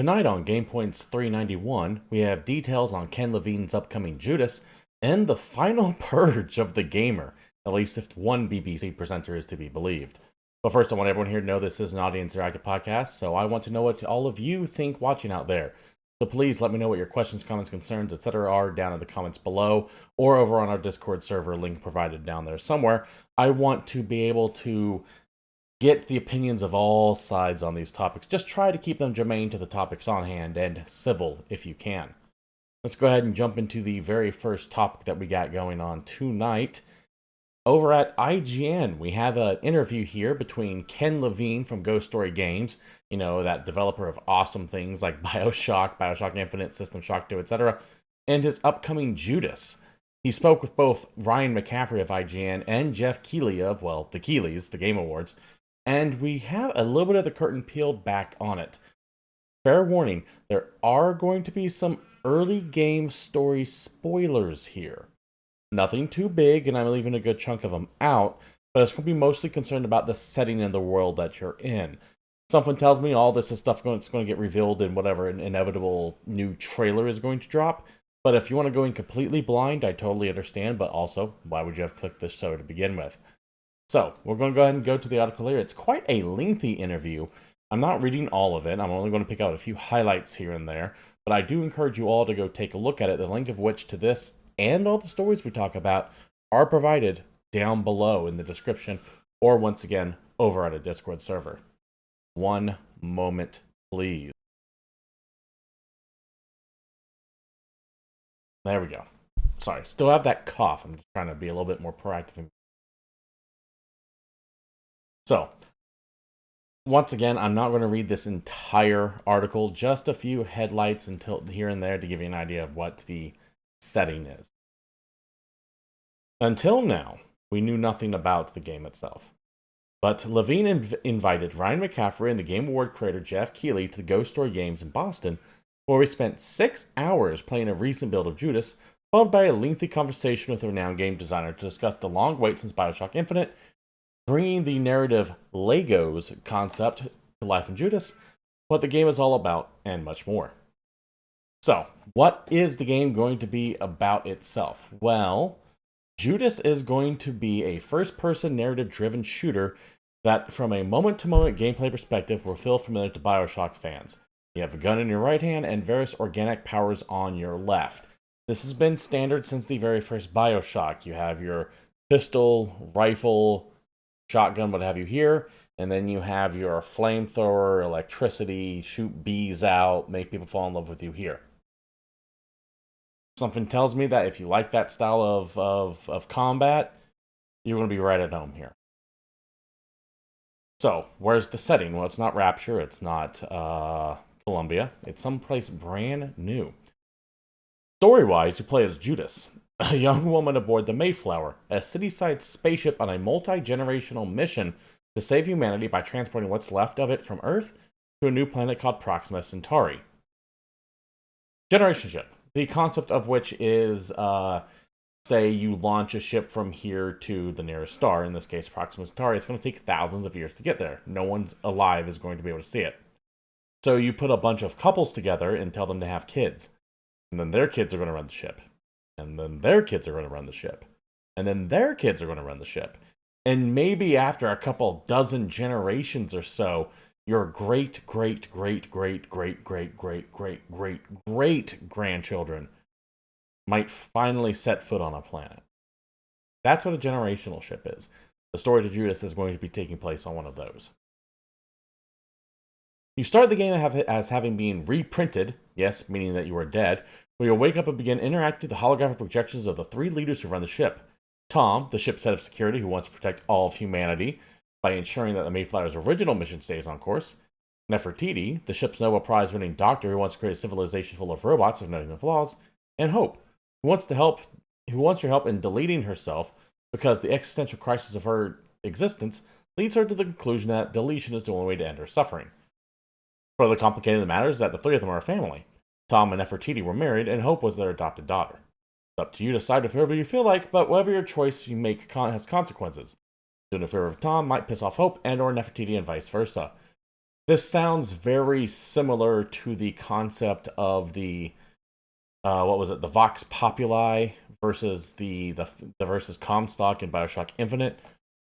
Tonight on GamePoints 391, we have details on Ken Levine's upcoming Judas and the final purge of the gamer, at least if one BBC presenter is to be believed. But first, I want everyone here to know this is an audience interactive podcast, so I want to know what all of you think watching out there. So please let me know what your questions, comments, concerns, etc. are down in the comments below or over on our Discord server link provided down there somewhere. I want to be able to get the opinions of all sides on these topics. Just try to keep them germane to the topics on hand and civil if you can. Let's go ahead and jump into the very first topic that we got going on tonight. Over at IGN, we have an interview here between Ken Levine from Ghost Story Games, you know, that developer of awesome things like BioShock, BioShock Infinite, System Shock 2, etc., and his upcoming Judas. He spoke with both Ryan McCaffrey of IGN and Jeff Keighley of, well, the Keighleys, the Game Awards, and we have a little bit of the curtain peeled back on it. Fair warning, there are going to be some early game story spoilers here. Nothing too big, and I'm leaving a good chunk of them out, but it's going to be mostly concerned about the setting and the world that you're in. Something tells me all this is stuff that's going to get revealed in whatever an inevitable new trailer is going to drop. But if you want to go in completely blind, I totally understand, but also, why would you have clicked this show to begin with? So, we're going to go ahead and go to the article here. It's quite a lengthy interview. I'm not reading all of it. I'm only going to pick out a few highlights here and there. But I do encourage you all to go take a look at it, the link of which to this and all the stories we talk about are provided down below in the description, or once again, over at a Discord server. One moment, please. There we go. Sorry, still have that cough. I'm just trying to be a little bit more proactive. So, once again, I'm not going to read this entire article, just a few headlights until here and there to give you an idea of what the setting is. Until now, we knew nothing about the game itself. But Levine invited Ryan McCaffrey and the Game Award creator Jeff Keighley to the Ghost Story Games in Boston, where we spent 6 hours playing a recent build of Judas, followed by a lengthy conversation with a renowned game designer to discuss the long wait since BioShock Infinite, bringing the narrative Legos concept to life in Judas, what the game is all about, and much more. So, what is the game going to be about itself? Well, Judas is going to be a first-person narrative-driven shooter that, from a moment-to-moment gameplay perspective, will feel familiar to BioShock fans. You have a gun in your right hand and various organic powers on your left. This has been standard since the very first BioShock. You have your pistol, rifle, shotgun, what have you here, and then you have your flamethrower, electricity, shoot bees out, make people fall in love with you here. Something tells me that if you like that style of combat, you're going to be right at home here. So, where's the setting? Well, it's not Rapture, it's not Columbia, it's someplace brand new. Story-wise, you play as Judas, a young woman aboard the Mayflower, a city-side spaceship on a multi-generational mission to save humanity by transporting what's left of it from Earth to a new planet called Proxima Centauri. Generation ship, the concept of which is, say you launch a ship from here to the nearest star, in this case Proxima Centauri. It's going to take thousands of years to get there. No one's alive is going to be able to see it. So you put a bunch of couples together and tell them to have kids. And then their kids are going to run the ship. And then their kids are going to run the ship. And then their kids are going to run the ship. And maybe after a couple dozen generations or so, your great grandchildren might finally set foot on a planet. That's what a generational ship is. The story to Judas is going to be taking place on one of those. You start the game as having been reprinted, yes, meaning that you are dead, where you'll wake up and begin interacting with the holographic projections of the 3 leaders who run the ship. Tom, the ship's head of security who wants to protect all of humanity by ensuring that the Mayflower's original mission stays on course. Nefertiti, the ship's Nobel Prize-winning doctor who wants to create a civilization full of robots with no human flaws. And Hope, who wants your help in deleting herself because the existential crisis of her existence leads her to the conclusion that deletion is the only way to end her suffering. Further complicating the matter is that the 3 of them are a family. Tom and Nefertiti were married, and Hope was their adopted daughter. It's up to you to side with whoever you feel like, but whatever your choice you make has consequences. Doing a favor of Tom might piss off Hope and or Nefertiti and vice versa. This sounds very similar to the concept of the what was it, the Vox Populi versus the versus Comstock in BioShock Infinite,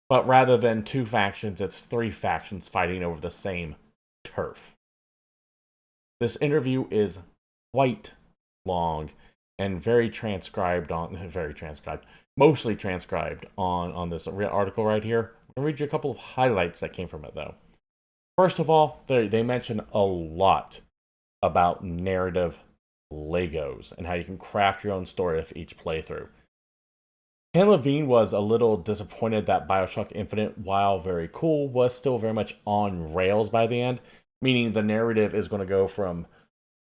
but rather than two factions, it's three factions fighting over the same turf. This interview is quite long and mostly transcribed on this article right here. I'm gonna read you a couple of highlights that came from it though. First of all, they mention a lot about narrative Legos and how you can craft your own story with each playthrough. Ken Levine was a little disappointed that BioShock Infinite, while very cool, was still very much on rails by the end, meaning the narrative is going to go from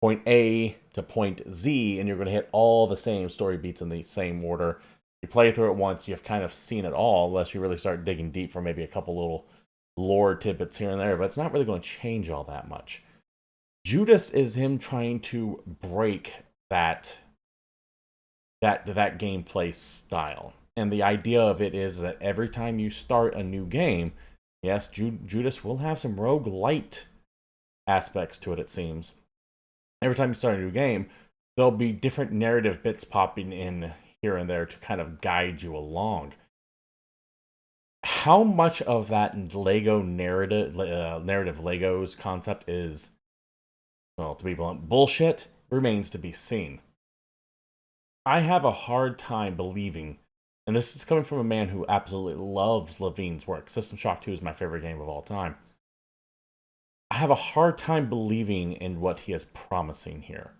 point A to point Z, and you're going to hit all the same story beats in the same order. You play through it once, you've kind of seen it all, unless you really start digging deep for maybe a couple little lore tidbits here and there, but it's not really going to change all that much. Judas is him trying to break that gameplay style. And the idea of it is that every time you start a new game, yes, Judas will have some roguelite aspects to it, it seems. Every time you start a new game, there'll be different narrative bits popping in here and there to kind of guide you along. How much of that Lego narrative Legos concept is, well, to be blunt, bullshit, remains to be seen. I have a hard time believing, and this is coming from a man who absolutely loves Levine's work. System Shock 2 is my favorite game of all time. I have a hard time believing in what he is promising here,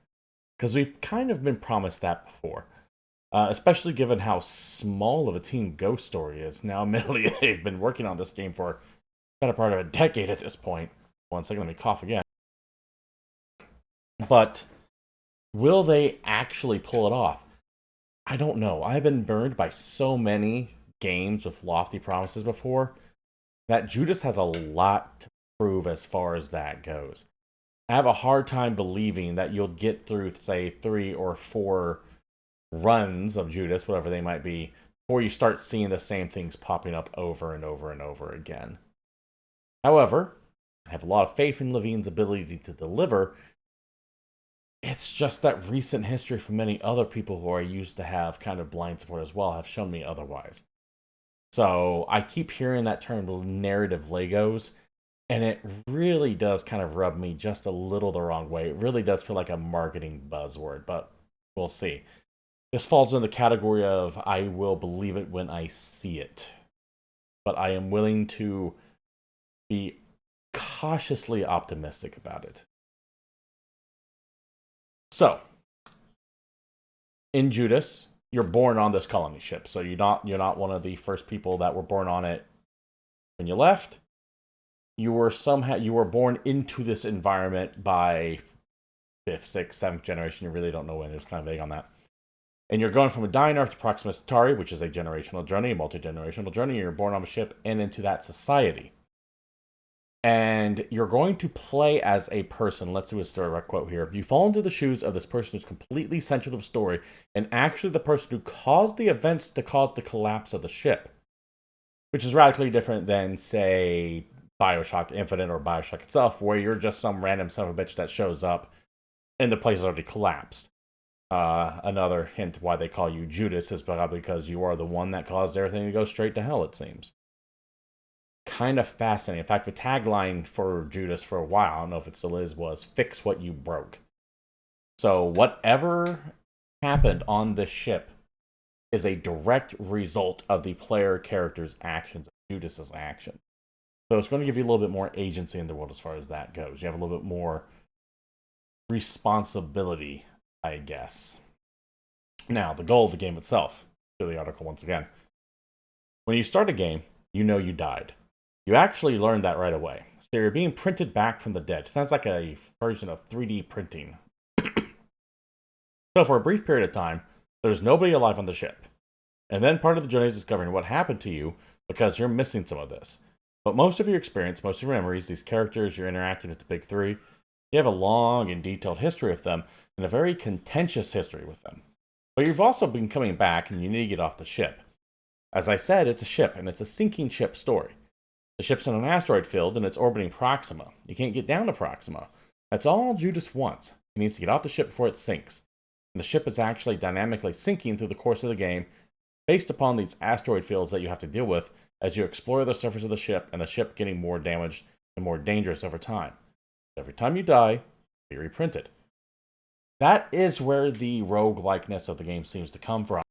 because we've kind of been promised that before. Especially given how small of a team Ghost Story is. Now, admittedly, they've been working on this game for the better part of a decade at this point. One second, let me cough again. But will they actually pull it off? I don't know. I've been burned by so many games with lofty promises before that Judas has a lot to prove as far as that goes. I have a hard time believing that you'll get through, say, 3 or 4 runs of Judas, whatever they might be, before you start seeing the same things popping up over and over and over again. However, I have a lot of faith in Levine's ability to deliver. It's just that recent history from many other people who are used to have kind of blind support as well have shown me otherwise. So I keep hearing that term narrative Legos, and it really does kind of rub me just a little the wrong way. It really does feel like a marketing buzzword, but we'll see. This falls in the category of I will believe it when I see it. But I am willing to be cautiously optimistic about it. So, in Judas, you're born on this colony ship. So you're not one of the first people that were born on it when you left. You were born into this environment by 5th, 6th, 7th generation. You really don't know when. It was kind of vague on that. And you're going from a dying Earth to Proxima Centauri, which is a generational journey, a multi-generational journey. You're born on a ship and into that society. And you're going to play as a person. Let's do a direct quote here. You fall into the shoes of this person who's completely central to the story, and actually the person who caused the events to cause the collapse of the ship. Which is radically different than, say, BioShock Infinite or BioShock itself, where you're just some random son of a bitch that shows up and the place is already collapsed. Another hint why they call you Judas is probably because you are the one that caused everything to go straight to hell, it seems. Kind of fascinating. In fact, the tagline for Judas for a while, I don't know if it still is, was fix what you broke. So whatever happened on this ship is a direct result of the player character's actions, Judas's action. So it's going to give you a little bit more agency in the world as far as that goes. You have a little bit more responsibility, I guess. Now, the goal of the game itself. To the article once again. When you start a game, you know you died. You actually learned that right away. So you're being printed back from the dead. Sounds like a version of 3D printing. So for a brief period of time, there's nobody alive on the ship. And then part of the journey is discovering what happened to you because you're missing some of this. But most of your experience, most of your memories, these characters you're interacting with the big three, you have a long and detailed history with them and a very contentious history with them. But you've also been coming back and you need to get off the ship. As I said, it's a ship and it's a sinking ship story. The ship's in an asteroid field and it's orbiting Proxima. You can't get down to Proxima. That's all Judas wants. He needs to get off the ship before it sinks. And the ship is actually dynamically sinking through the course of the game based upon these asteroid fields that you have to deal with as you explore the surface of the ship, and the ship getting more damaged and more dangerous over time. Every time you die, you reprint it. That is where the roguelikeness of the game seems to come from.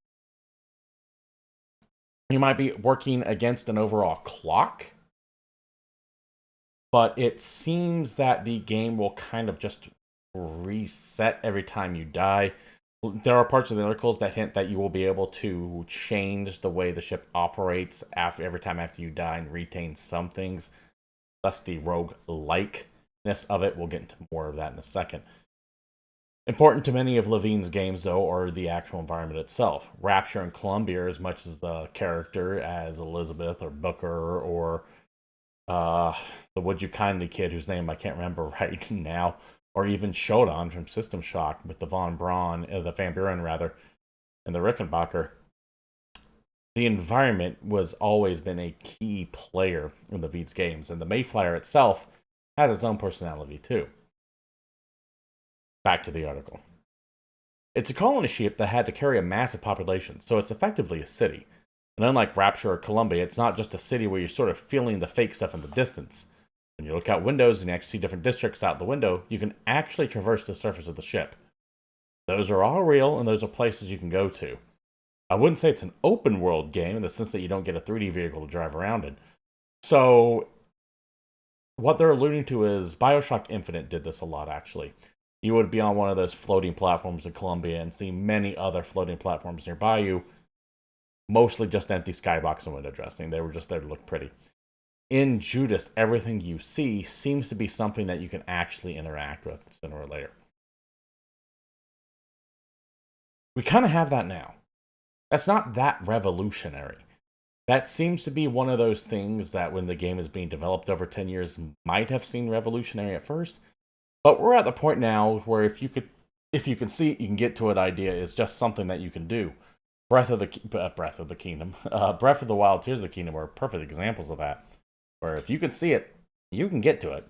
You might be working against an overall clock, but it seems that the game will kind of just reset every time you die. There are parts of the articles that hint that you will be able to change the way the ship operates every time after you die and retain some things. Thus, the rogue-likeness of it. We'll get into more of that in a second. Important to many of Levine's games, though, are the actual environment itself. Rapture and Columbia are as much as the character as Elizabeth or Booker or the Would You Kindly kid whose name I can't remember right now, or even Shodan from System Shock with the Van Buren rather, and the Rickenbacker. The environment was always been a key player in the Levine's games, and the Mayflower itself has its own personality too. Back to the article. It's a colony ship that had to carry a massive population, so it's effectively a city. And unlike Rapture or Columbia, it's not just a city where you're sort of feeling the fake stuff in the distance. When you look out windows and you actually see different districts out the window, you can actually traverse the surface of the ship. Those are all real, and those are places you can go to. I wouldn't say it's an open world game in the sense that you don't get a 3D vehicle to drive around in. So, what they're alluding to is BioShock Infinite did this a lot, actually. You would be on one of those floating platforms in Columbia and see many other floating platforms nearby you, mostly just empty skybox and window dressing. They were just there to look pretty. In Judas, everything you see seems to be something that you can actually interact with sooner or later. We kind of have that now. That's not that revolutionary. That seems to be one of those things that when the game is being developed over 10 years might have seemed revolutionary at first. But we're at the point now where if you can see it, you can get to it idea is just something that you can do. Breath of the Wild, Tears of the Kingdom are perfect examples of that. Where if you can see it, you can get to it.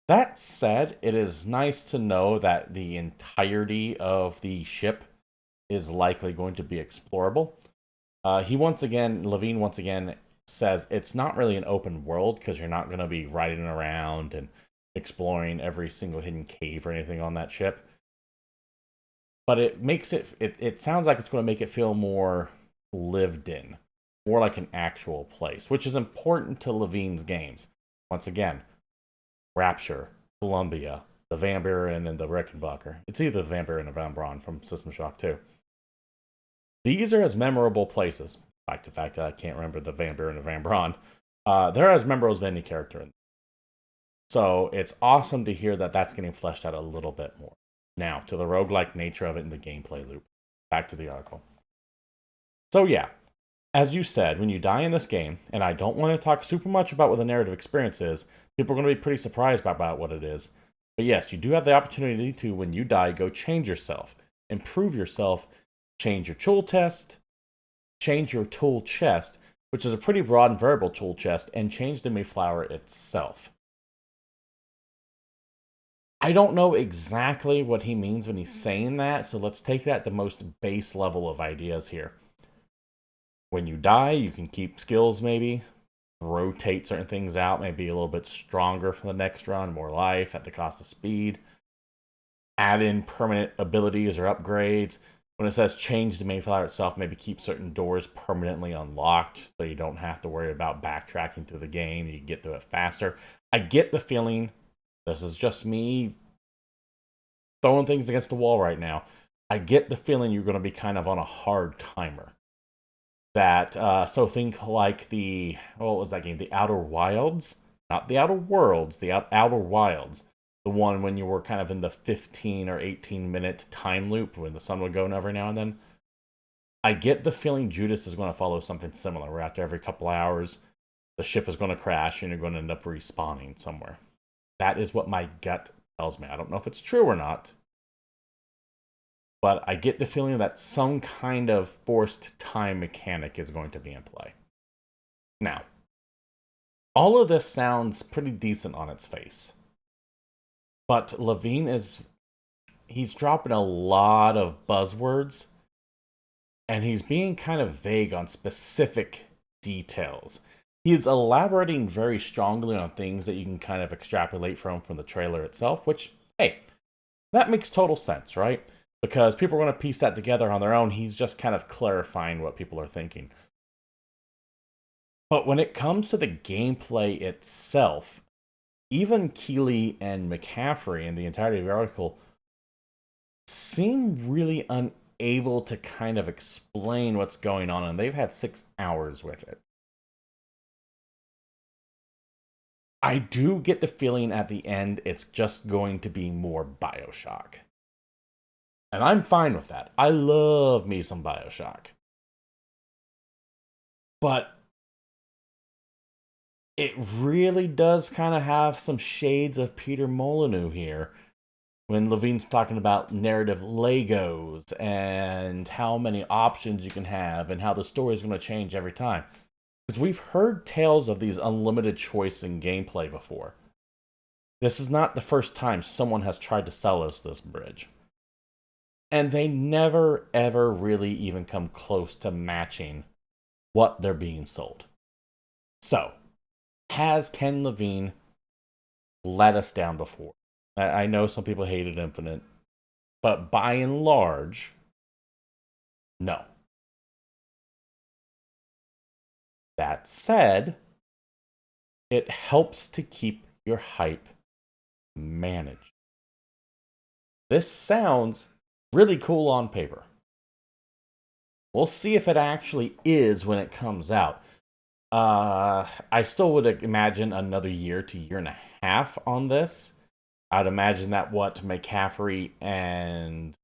That said, it is nice to know that the entirety of the ship is likely going to be explorable. Levine once again says it's not really an open world because you're not going to be riding around and exploring every single hidden cave or anything on that ship. But it makes it sounds like it's going to make it feel more lived in. More like an actual place, which is important to Levine's games. Once again, Rapture, Columbia, the Van Buren, and the Rickenbacker. It's either the Van Buren or Van Braun from System Shock 2. These are as memorable places, despite the fact that I can't remember the Van Buren or Van Braun. They're as memorable as any character in them. So it's awesome to hear that that's getting fleshed out a little bit more. Now, to the roguelike nature of it in the gameplay loop. Back to the article. So yeah. As you said, when you die in this game, and I don't want to talk super much about what the narrative experience is, people are going to be pretty surprised about what it is. But yes, you do have the opportunity to, when you die, go change yourself, improve yourself, change your tool chest, which is a pretty broad and variable tool chest, and change the Mayflower itself. I don't know exactly what he means when he's saying that, so let's take that at the most base level of ideas here. When you die, you can keep skills maybe, rotate certain things out, maybe a little bit stronger for the next run, more life at the cost of speed, add in permanent abilities or upgrades. When it says change the Mayflower itself, maybe keep certain doors permanently unlocked so you don't have to worry about backtracking through the game, you can get through it faster. I get the feeling, this is just me throwing things against the wall right now, I get the feeling you're going to be kind of on a hard timer. So think like what was that game? The Outer Wilds? Not the Outer Worlds, the Outer Wilds. The one when you were kind of in the 15 or 18 minute time loop when the sun would go every now and then. I get the feeling Judas is going to follow something similar, where after every couple hours, the ship is going to crash and you're going to end up respawning somewhere. That is what my gut tells me. I don't know if it's true or not. But I get the feeling that some kind of forced time mechanic is going to be in play. Now, All of this sounds pretty decent on its face. But Levine he's dropping a lot of buzzwords, and he's being kind of vague on specific details. He's elaborating very strongly on things that you can kind of extrapolate from the trailer itself, which, hey, that makes total sense, right? Because people are going to piece that together on their own. He's just kind of clarifying what people are thinking. But when it comes to the gameplay itself, even Keeley and McCaffrey in the entirety of the article seem really unable to kind of explain what's going on, and they've had 6 hours with it. I do get the feeling at the end it's just going to be more BioShock. And I'm fine with that. I love me some BioShock. But it really does kind of have some shades of Peter Molyneux here when Levine's talking about narrative Legos and how many options you can have and how the story is going to change every time. Because we've heard tales of these unlimited choice in gameplay before. This is not the first time someone has tried to sell us this bridge. And they never, ever really even come close to matching what they're being sold. So, has Ken Levine let us down before? I know some people hated Infinite, but by and large, no. That said, it helps to keep your hype managed. This sounds really cool on paper. We'll see if it actually is when it comes out. I still would imagine another year to year and a half on this. I'd imagine that what McCaffrey and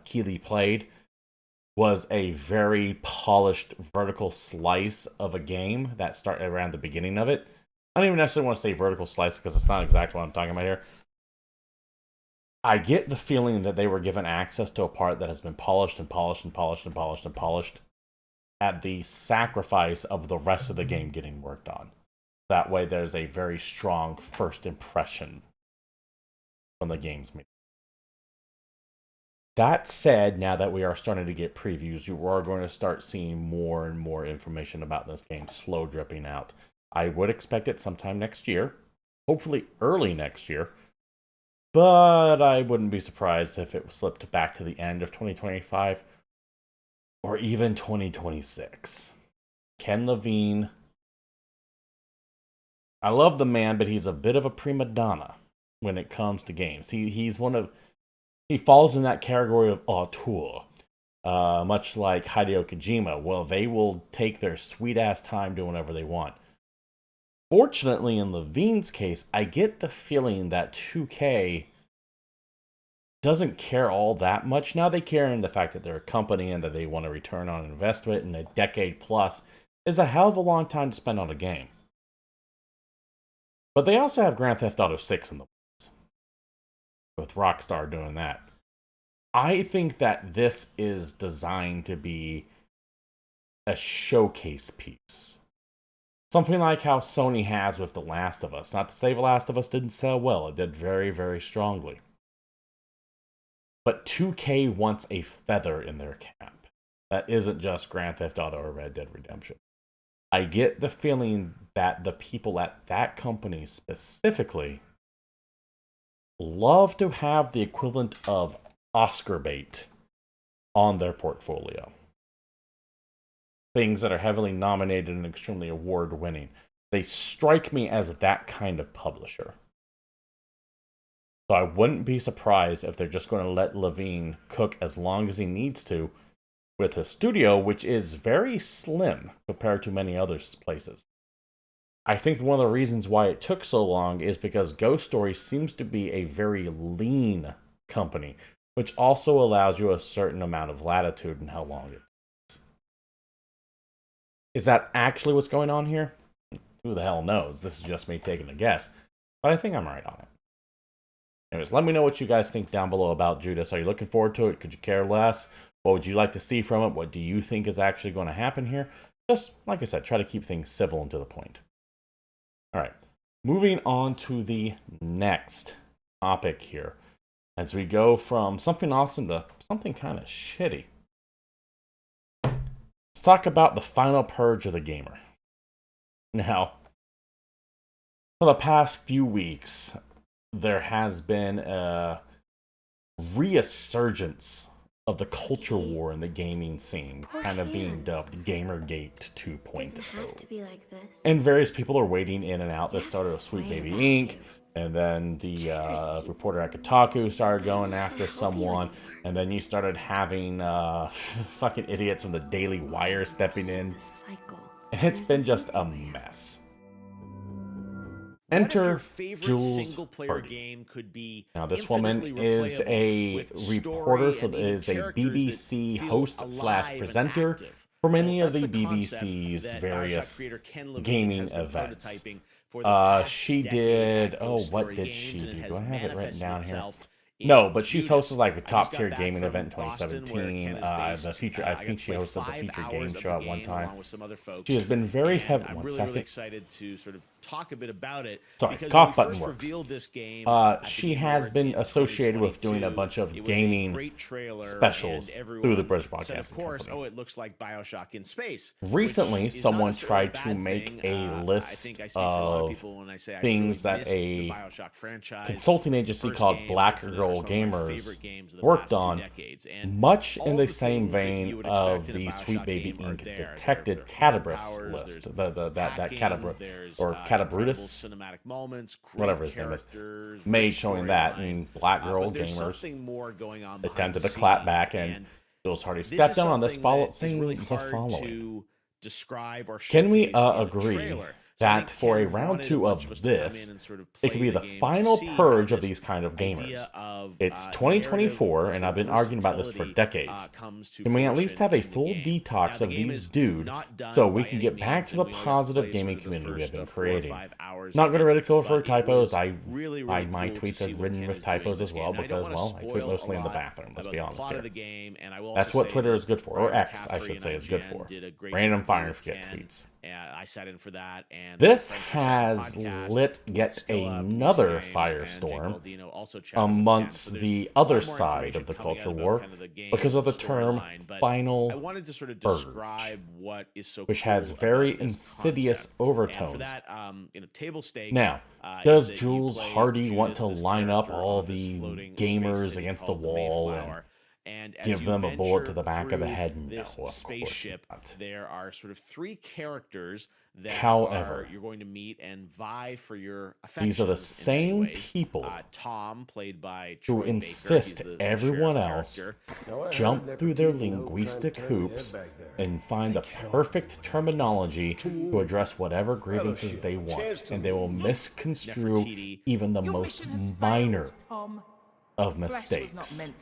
Keeley played was a very polished vertical slice of a game that started around the beginning of it. I don't even necessarily want to say vertical slice because it's not exactly what I'm talking about here. I get the feeling that they were given access to a part that has been polished and polished and polished and polished and polished at the sacrifice of the rest of the game getting worked on. That way there's a very strong first impression from the game's media. That said, now that we are starting to get previews, you are going to start seeing more and more information about this game slow dripping out. I would expect it sometime next year, hopefully early next year, but I wouldn't be surprised if it slipped back to the end of 2025 or even 2026. Ken Levine, I love the man, but he's a bit of a prima donna when it comes to games. He falls in that category of auteur, much like Hideo Kojima. Well, they will take their sweet-ass time doing whatever they want. Fortunately, in Levine's case, I get the feeling that 2K doesn't care all that much. Now they care in the fact that they're a company and that they want a return on investment, and a decade plus is a hell of a long time to spend on a game. But they also have Grand Theft Auto 6 in the with Rockstar doing that. I think that this is designed to be a showcase piece. Something like how Sony has with The Last of Us. Not to say The Last of Us didn't sell well, it did very, very strongly. But 2K wants a feather in their cap. That isn't just Grand Theft Auto or Red Dead Redemption. I get the feeling that the people at that company specifically love to have the equivalent of Oscar bait on their portfolio. Things that are heavily nominated and extremely award-winning. They strike me as that kind of publisher. So I wouldn't be surprised if they're just going to let Levine cook as long as he needs to with his studio, which is very slim compared to many other places. I think one of the reasons why it took so long is because Ghost Story seems to be a very lean company, which also allows you a certain amount of latitude in how long it takes. Is that actually what's going on here? Who the hell knows? This is just me taking a guess, but I think I'm right on it. Anyways, let me know what you guys think down below about Judas. Are you looking forward to it? Could you care less? What would you like to see from it? What do you think is actually going to happen here? Just, like I said, try to keep things civil and to the point. All right, moving on to the next topic here, as we go from something awesome to something kind of shitty. Let's talk about the final purge of the gamer. Now, for the past few weeks, there has been a resurgence of the culture war in the gaming scene, kind of being dubbed Gamergate 2.0. And various people are wading in and out. That started with Sweet Baby Inc., and then the reporter at Kotaku started going after someone, and then you started having fucking idiots from the Daily Wire stepping in. And it's been just a mess. Enter Jules Hardy. Now, this woman is a reporter is a BBC host / presenter for many of the BBC's various gaming events. She did, what did she do? Do I have it written down here? No, but she's hosted like the top tier gaming event in 2017. I think she hosted the featured game show at one time. She has been very heavy. I'm really excited to sort of talk a bit about it. Sorry, cough button works. She has been associated with doing a bunch of gaming specials through the British Broadcasting Company. It looks like BioShock in space. Recently, someone tried to make a list of things that a consulting agency called Black Girl Gamers worked on, much in the same vein of the Sweet Baby Inc. detected Cadabras list, that Cadabra or Cadabrutus, whatever his name is, made showing that, and Black Girl Gamers attempted to clap back, and Jules Hardy stepped down on this, saying the following. Can we agree that for a round 2 of this, it could be the final purge of these kind of gamers? It's 2024, and I've been arguing about this for decades. Can we at least have a full detox of these dudes so we can get back to the positive gaming community we have been creating? Not going to ridicule for typos. My tweets are written with typos as well because, well, I tweet mostly in the bathroom, let's be honest here. That's what Twitter is good for, or X, I should say, is good for. Random fire and forget tweets. I sat in for that, and this has lit yet another firestorm amongst the other side of the culture war because of the term final purge, which has very insidious overtones. Now, does Jules Hardy want to line up all the gamers against the wall and give them a bullet to the back of the head? No, of course not. There are sort of 3 characters that you're going to meet and vie for your affections. These are the same people Tom, played by who insist everyone else jump through their linguistic hoops and find the perfect terminology to address whatever grievances they want, and they will misconstrue even the most minor of mistakes.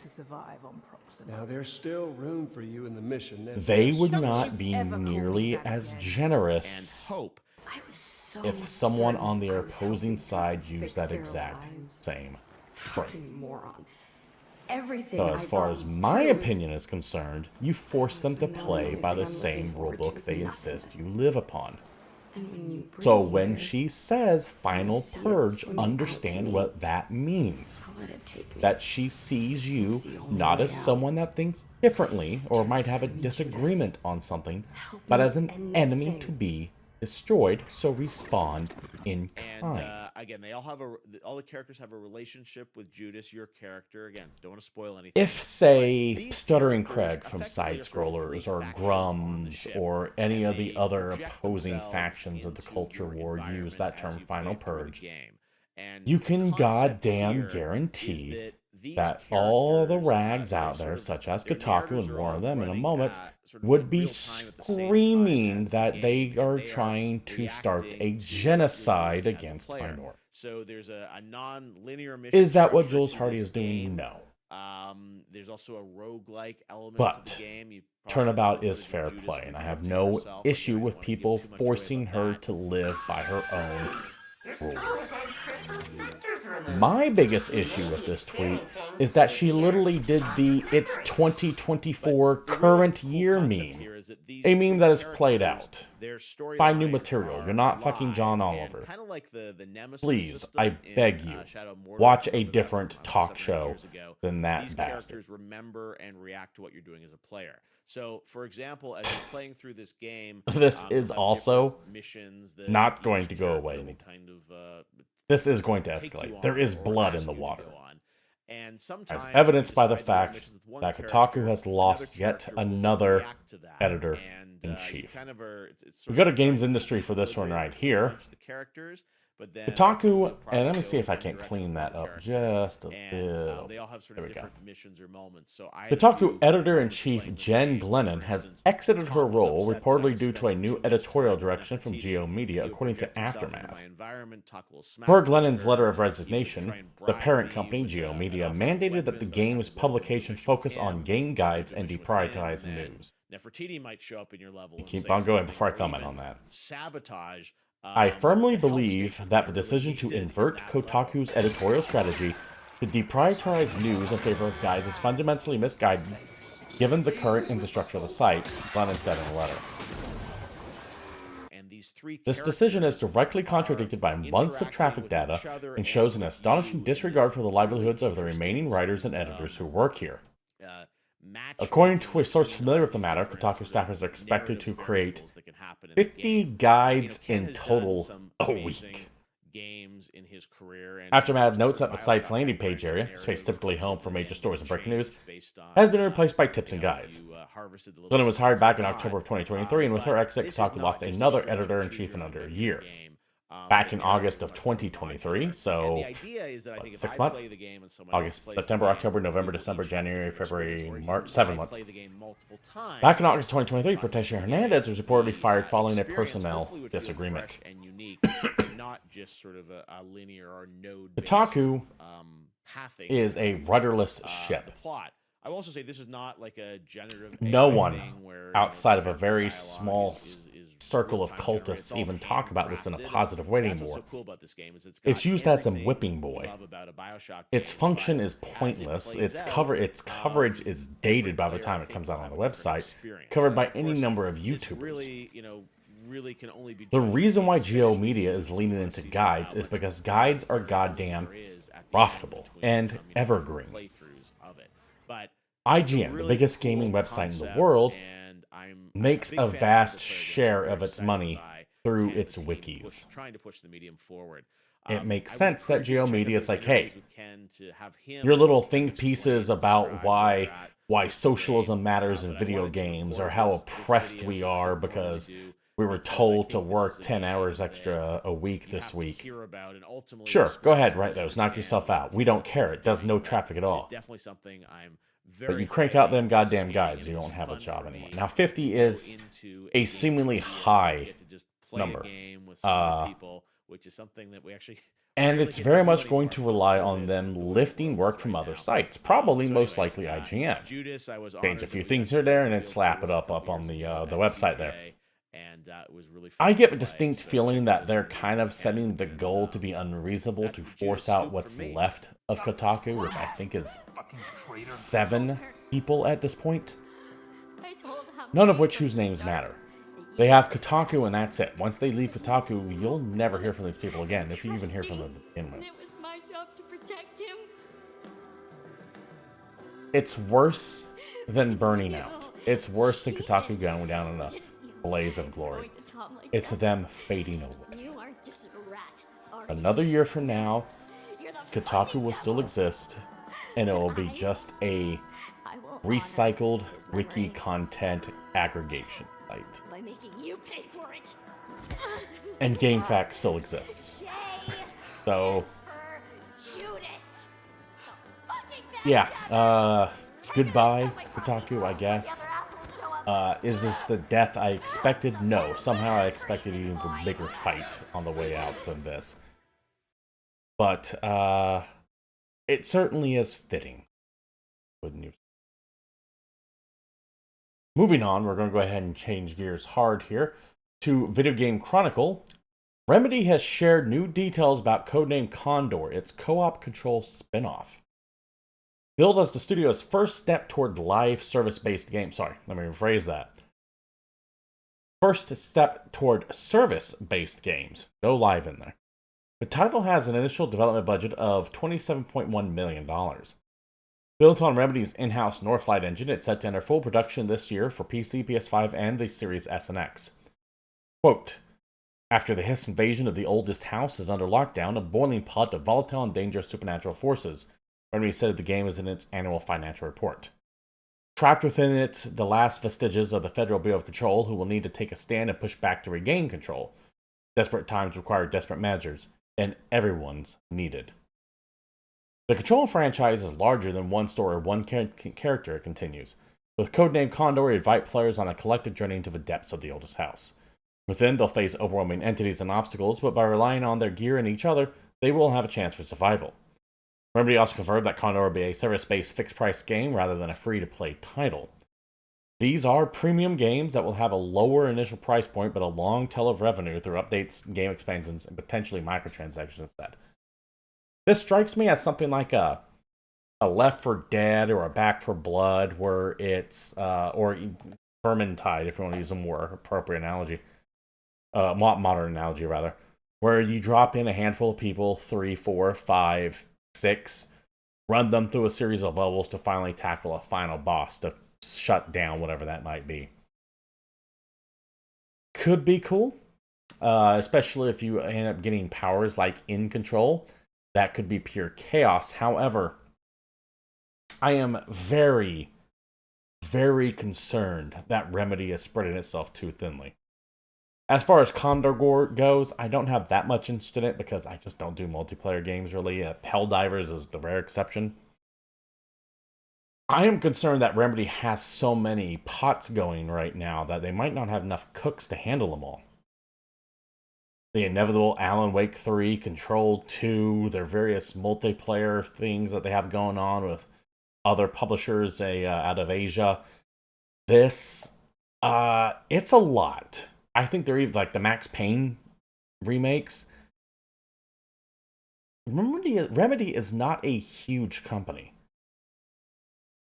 Now there's still room for you in the mission. They would not be nearly as generous if someone on the opposing side used that exact same phrase. So as far as my opinion is concerned, you force them to play by the same rulebook they insist you live upon. So when she says final purge, understand what that means. That she sees you not as someone that thinks differently or might have a disagreement on something, but as an enemy to be destroyed, so respond in kind. Again, they all the characters have a relationship with Judas, your character. Again, don't want to spoil anything. If, say, Stuttering Craig from Side Scrollers or Grums or any of the other opposing factions of the culture war use that term final purge, you can goddamn guarantee that all the rags out there, such as Kotaku and more of them in a moment, would be screaming that they are trying to start a genocide against minorities. So there's a non-linear mission. Is that what Jules Hardy is doing? No. There's also a roguelike element to the game. Turnabout is fair play, and I have no issue with people forcing her to live by her own rules. My biggest issue with this tweet is that she literally did the "it's 2024 current year" meme is that these a meme that is characters, played out. their Buy new storylines material. are You're not fucking John alive, Oliver. and kind of like the Nemesis Please, system I in, beg you, Shadow Mordor watch came a up about, different I don't know, talk 7 or 8 show years ago. than that These bastard. characters remember and react to what you're doing as a player. So, for example, as you're playing through this game, This is you'll have also different missions that not going each to go away character will anytime. kind of This is going to take you escalate. on There is or blood ask in the you to water. go on. And As sometimes evidenced by the you decide to do fact missions with one that character, Kotaku has another lost yet character will another react to that, editor and, in you chief. kind of are, it's We sort go to of Games trying Industry for this one right equilibrate here. amongst the characters, but then Kotaku, the and let me project see if goes I in the can direction clean of that one up character. just a And little. they all have sort There of we go. different missions or moments. So I Kotaku editor-in-chief Jen Glennon has exited her role, reportedly due to a new editorial direction from Geo Media, according to Aftermath. Per Glennon's letter of resignation, the parent company, Geo Media, mandated that the game's publication focus on game guides and deprioritize news. Nefertiti might show up in your level. And Keep say on going something, before I or comment even on that. sabotage. I firmly the health believe station that the where decision to Levine invert at that level. Kotaku's editorial strategy to deprioritize news in favor of guides is fundamentally misguided, given the current infrastructure of the site, Glennon said in a letter. And these three This decision is characters directly are contradicted by months of interacting traffic with data each other and shows an with astonishing you disregard in for the this livelihoods of the really remaining interesting, writers and editors who work here. matchmaking According to a source between familiar all with the these matter, different Kotaku sort staff of is expected to narrative create variables that can happen in the 50 game. guides Ken in has done total some a amazing week. games in his career, and Aftermath of notes course, that the site's BioShock landing had page branching area, narratives space typically home for that major then stories and breaking news, changed based on, has been replaced by tips you and know, guides. you, harvested the little Glennon was stuff hired back in you got. October of 2023, and with her exit, This is Kotaku not lost just a another straight editor-in-chief choose in your under own a adventure year. game. Back The in narrative August is of much more 2023, modular. so And the idea is that I think if 6 I months? play the game and someone else August, plays September, the game, October, November, we will December, each have a January, different February, experience, whereas March, you 7 might months. play the game multiple times. Back in August 2023, But Patricia beginning, Hernandez was reportedly the, fired following a experience personnel hopefully would feel disagreement. fresh and unique, and not just sort of a linear or node-based Kotaku pathing is a through, rudderless ship. the plot. I will also say this is not like a generative No AI one thing where, outside of a character very dialogue small is circle of real-time generated. cultists It's all even talk about this in a handcrafted, and positive way that's what's anymore. so cool about this game is It's got used as a everything whipping you boy. love about a BioShock Its game, function but is as it pointless. plays Its out, coverage is dated by the player, time I it think, comes will out on have the a different website, experience. covered And by of any course, number of this YouTubers. really, really can only be The done reason why in Geo Spanish Media is because leaning you into see guides how is much because more guides are variability goddamn there is at the end profitable between, and evergreen. playthroughs of it. But IGN, the really biggest cool gaming website in the concept, world, and I'm makes big a fan of vast single player share games. of Very its excited money by through Ken and its the team wikis. trying to push the medium forward. It makes I would sense that encourage you to Geo check out Media is those like, interviews hey, with Ken to have him your little kind of think pieces explain, about describe why where we're at socialism today. matters in But I video wanted to games, record or how this oppressed video we so I are don't normally because do, we were because I told to think this work is a 10 hours game extra a week you this have to week. hear about and ultimately Sure, go ahead, experience write to those, knock understand yourself what out. the We don't game's care, it does doing, no but traffic at it's all. definitely something I'm But very you crank out them highly goddamn guides, anticipating, you and don't it's have a fun job for anymore. me Now 50 to go is into a game seemingly studio and high get to just play number. a game with some other people, which is something that we actually And rarely it's get very to do much going anymore to rely on post-COVID them and the way the lifting world work is from right other now. sites, probably So most anyways, likely IGN. Judas, I was Change honored a that few we things got here there and then to slap it work up a couple on years the ago the at website there. TGA, and it was really fun I to get a play. distinct So feeling check that those they're interviews kind of with Ken, setting the and, goal to be unreasonable that's to the Judas force out scoop what's from me. left of Kotaku, which I think is 7 people at this point, none of which whose names matter. They have Kotaku and that's it. Once they leave Kotaku, you'll never hear from these people again, if you even hear from them to begin with. It was my job to protect him. It's worse than burning out. It's worse than Kotaku going down in a blaze of glory. It's them fading away. You aren't just a rat, are you? Another year from now, You're the Kotaku fucking will still devil. exist, and it will be just a I will honor recycled his wiki memory content aggregation site. by making you pay for it. And GameFAQ still exists. J So, for Judas. The fucking bad yeah, devil. goodbye, Kotaku, I guess. Is this the death I expected? No. Somehow I expected an even bigger fight on the way out than this. But, it certainly is fitting. Good news. Moving on, we're going to go ahead and change gears hard here to Video Game Chronicle. Remedy has shared new details about codename Condor, its co-op control spin-off. Billed as the studio's first step toward live service-based games. Sorry, let me rephrase that. first step toward service-based games. No live in there. The title has an initial development budget of $27.1 million. Built on Remedy's in-house Northlight engine, it's set to enter full production this year for PC, PS5, and the Series S and X. Quote, after the Hiss invasion of the oldest house is under lockdown, a boiling pot of volatile and dangerous supernatural forces, Remedy said the game is in its annual financial report. Trapped within it, the last vestiges of the Federal Bureau of Control, who will need to take a stand and push back to regain control. Desperate times require desperate measures, and everyone's needed. The Control franchise is larger than one story or one character, it continues. With codename Condor, we invite players on a collective journey into the depths of the oldest house. Within, they'll face overwhelming entities and obstacles, but by relying on their gear and each other, they will have a chance for survival. Remedy also confirmed that Condor will be a service-based fixed-price game rather than a free-to-play title. These are premium games that will have a lower initial price point, but a long tail of revenue through updates, game expansions, and potentially microtransactions instead. This strikes me as something like a Left 4 Dead or a Back 4 Blood, where it's or Vermintide, if you want to use a more appropriate analogy, modern analogy rather, where you drop in a handful of people, 3, 4, 5, 6, run them through a series of levels to finally tackle a final boss to shut down whatever that might be. Could be cool, especially if you end up getting powers like In Control. That could be pure chaos. However, I am very, very concerned that Remedy is spreading itself too thinly. As far as Condor goes, I don't have that much interest in it because I just don't do multiplayer games really. Helldivers is the rare exception. I am concerned that Remedy has so many pots going right now that they might not have enough cooks to handle them all. The inevitable Alan Wake 3, Control 2, their various multiplayer things that they have going on with other publishers out of Asia. This, it's a lot. I think they're even like the Max Payne remakes. Remedy is not a huge company.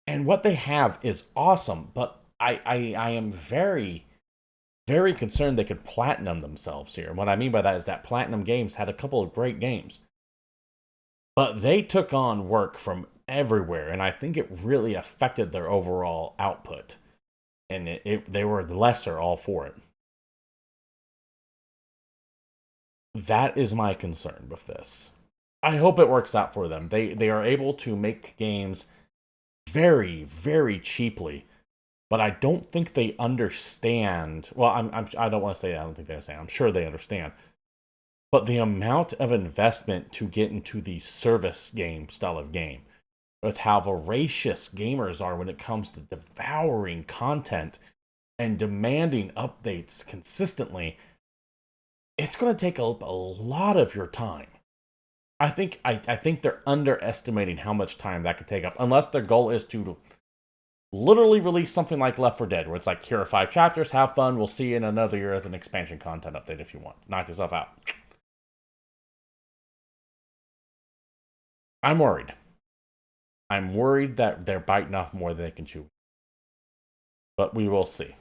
And what they have is awesome, but I am very, very concerned they could platinum themselves here. And what I mean by that is that Platinum Games had a couple of great games. But they took on work from everywhere, and I think it really affected their overall output. And they were lesser all for it. That is my concern with this. I hope it works out for them. They are able to make games very, very cheaply, but I don't think they understand. Well, I don't want to say I don't think they understand. I'm sure they understand. But the amount of investment to get into the service game style of game, with how voracious gamers are when it comes to devouring content and demanding updates consistently, it's going to take a lot of your time. I think they're underestimating how much time that could take up, unless their goal is to literally release something like Left 4 Dead, where it's like, here are 5 chapters, have fun, we'll see you in another year with an expansion content update if you want. Knock yourself out. I'm worried. I'm worried that they're biting off more than they can chew. But we will see.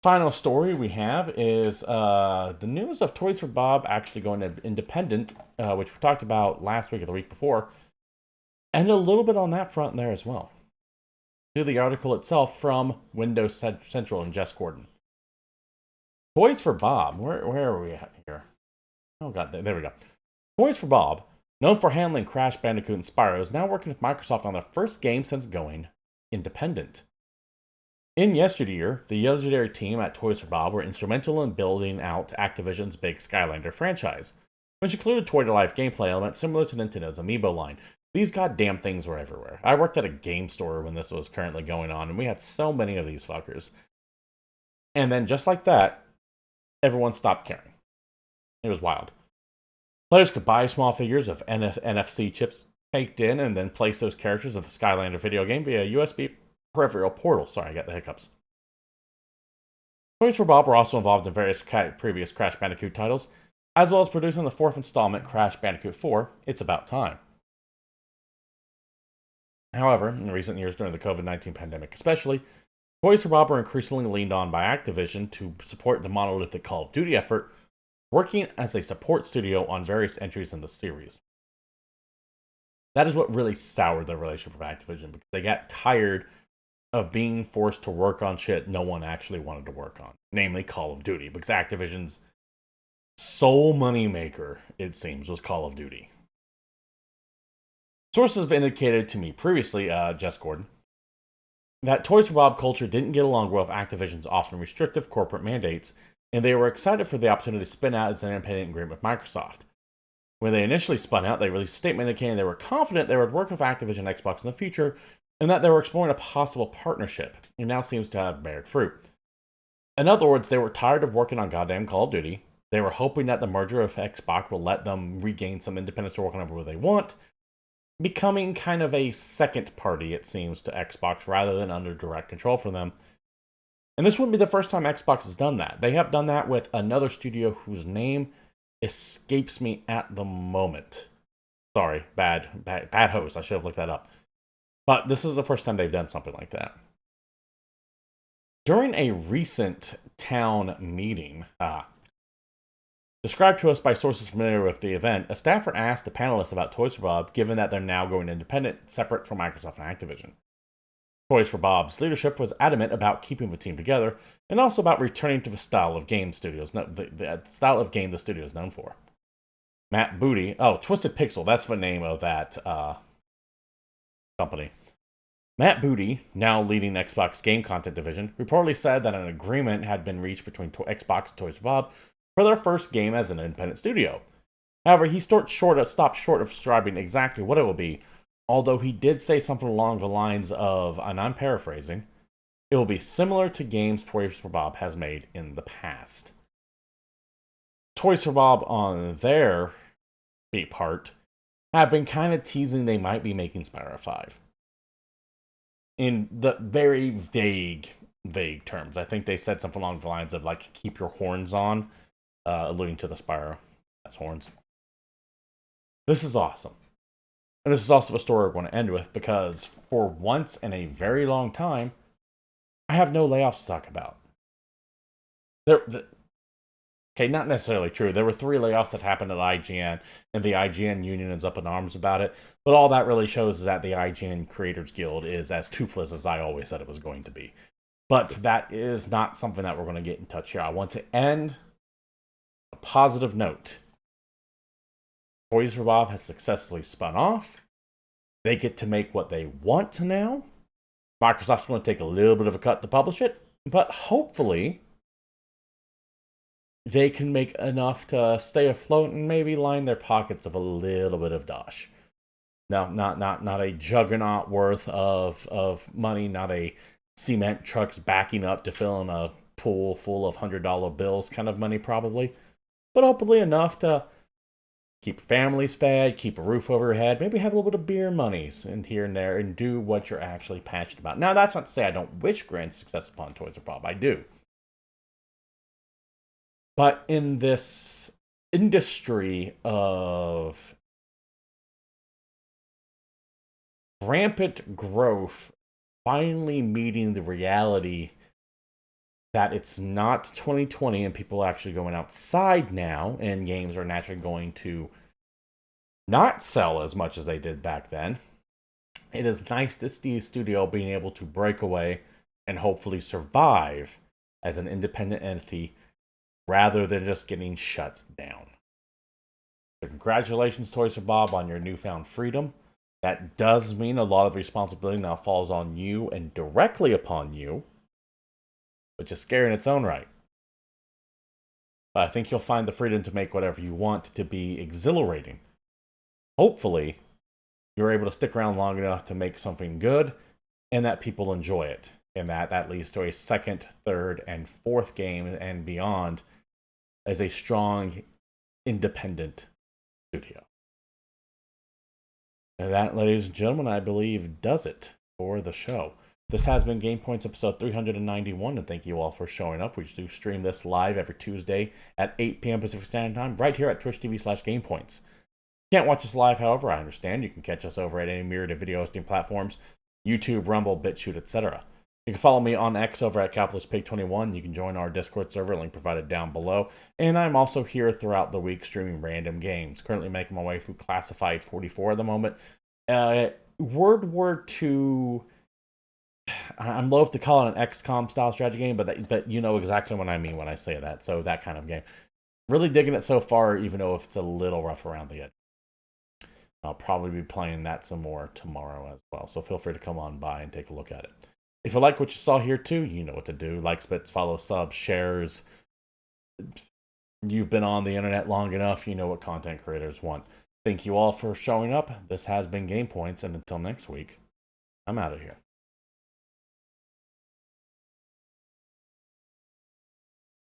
Final story we have is the news of Toys for Bob actually going independent, which we talked about last week or the week before, and a little bit on that front there as well. To the article itself from Windows Central and Jess Gordon. Toys for Bob, where are we at here? Oh god, there we go. Toys for Bob, known for handling Crash Bandicoot and Spyro, is now working with Microsoft on their first game since going independent. In yesteryear, the legendary team at Toys for Bob were instrumental in building out Activision's big Skylander franchise, which included toy-to-life gameplay elements similar to Nintendo's Amiibo line. These goddamn things were everywhere. I worked at a game store when this was currently going on, and we had so many of these fuckers. And then, just like that, everyone stopped caring. It was wild. Players could buy small figures of NFC chips baked in, and then place those characters of the Skylander video game via USB peripheral portal. Sorry, I got the hiccups. Toys for Bob were also involved in various previous Crash Bandicoot titles, as well as producing the 4th installment, Crash Bandicoot 4, It's About Time. However, in recent years during the COVID-19 pandemic especially, Toys for Bob are increasingly leaned on by Activision to support the monolithic Call of Duty effort, working as a support studio on various entries in the series. That is what really soured the relationship with Activision, because they got tired of being forced to work on shit no one actually wanted to work on, namely Call of Duty, because Activision's sole moneymaker, it seems, was Call of Duty. Sources have indicated to me previously, Jess Gordon, that Toys for Bob culture didn't get along well with Activision's often restrictive corporate mandates, and they were excited for the opportunity to spin out as an independent agreement with Microsoft. When they initially spun out, they released a statement indicating they were confident they would work with Activision and Xbox in the future, and that they were exploring a possible partnership. It now seems to have bared fruit. In other words, they were tired of working on goddamn Call of Duty. They were hoping that the merger of Xbox will let them regain some independence to work on whatever they want, becoming kind of a second party, it seems, to Xbox rather than under direct control from them. And this wouldn't be the first time Xbox has done that. They have done that with another studio whose name escapes me at the moment. Sorry, bad host. I should have looked that up. But this is the first time they've done something like that. During a recent town meeting, described to us by sources familiar with the event, a staffer asked the panelists about Toys for Bob, given that they're now going independent, separate from Microsoft and Activision. Toys for Bob's leadership was adamant about keeping the team together, and also about returning to the style of game the style of game the studio is known for. Matt Booty, Twisted Pixel, that's the name of that company. Matt Booty, now leading Xbox game content division, reportedly said that an agreement had been reached between Xbox and Toys for Bob for their first game as an independent studio. However, he stopped short of describing exactly what it will be, although he did say something along the lines of, and I'm paraphrasing, it will be similar to games Toys for Bob has made in the past. Toys for Bob, on their part, have been kind of teasing they might be making Spyro 5. In the very vague terms. I think they said something along the lines of, like, keep your horns on, alluding to the Spyro. That's horns. This is awesome. And this is also a story we're going to end with, because for once in a very long time, I have no layoffs to talk about. Okay, not necessarily true. There were 3 layoffs that happened at IGN, and the IGN union is up in arms about it. But all that really shows is that the IGN Creators Guild is as toothless as I always said it was going to be. But that is not something that we're going to get in touch here. I want to end a positive note. Toys for Bob has successfully spun off. They get to make what they want to now. Microsoft's going to take a little bit of a cut to publish it, but hopefully they can make enough to stay afloat and maybe line their pockets of a little bit of dosh. Now, not a juggernaut worth of money, not a cement trucks backing up to fill in a pool full of $100 bills kind of money probably, but hopefully enough to keep families fed, keep a roof over your head, maybe have a little bit of beer monies in here and there, and do what you're actually passionate about. Now, that's not to say I don't wish grand success upon Toys for Bob. I do. But in this industry of rampant growth, finally meeting the reality that it's not 2020 and people are actually going outside now, and games are naturally going to not sell as much as they did back then, it is nice to see a studio being able to break away and hopefully survive as an independent entity rather than just getting shut down. So congratulations, Toys for Bob, on your newfound freedom. That does mean a lot of responsibility now falls on you and directly upon you, which is scary in its own right. But I think you'll find the freedom to make whatever you want to be exhilarating. Hopefully, you're able to stick around long enough to make something good and that people enjoy it. And that leads to a second, third, and fourth game and beyond as a strong, independent studio. And that, ladies and gentlemen, I believe does it for the show. This has been GamePoints episode 391, and thank you all for showing up. We do stream this live every Tuesday at 8 p.m. Pacific Standard Time, right here at twitch.tv/GamePoints. Can't watch us live, however, I understand. You can catch us over at any myriad of video hosting platforms, YouTube, Rumble, BitChute, etc. You can follow me on X over at CapitalistPig21. You can join our Discord server, link provided down below. And I'm also here throughout the week streaming random games. Currently making my way through Classified 44 at the moment. World War II... I'm loath to call it an XCOM style strategy game, but you know exactly what I mean when I say that. So that kind of game. Really digging it so far, even though if it's a little rough around the edge. I'll probably be playing that some more tomorrow as well. So feel free to come on by and take a look at it. If you like what you saw here too, you know what to do. Like, spits, follow, sub, shares. You've been on the internet long enough, you know what content creators want. Thank you all for showing up. This has been GamePoints, and until next week, I'm out of here.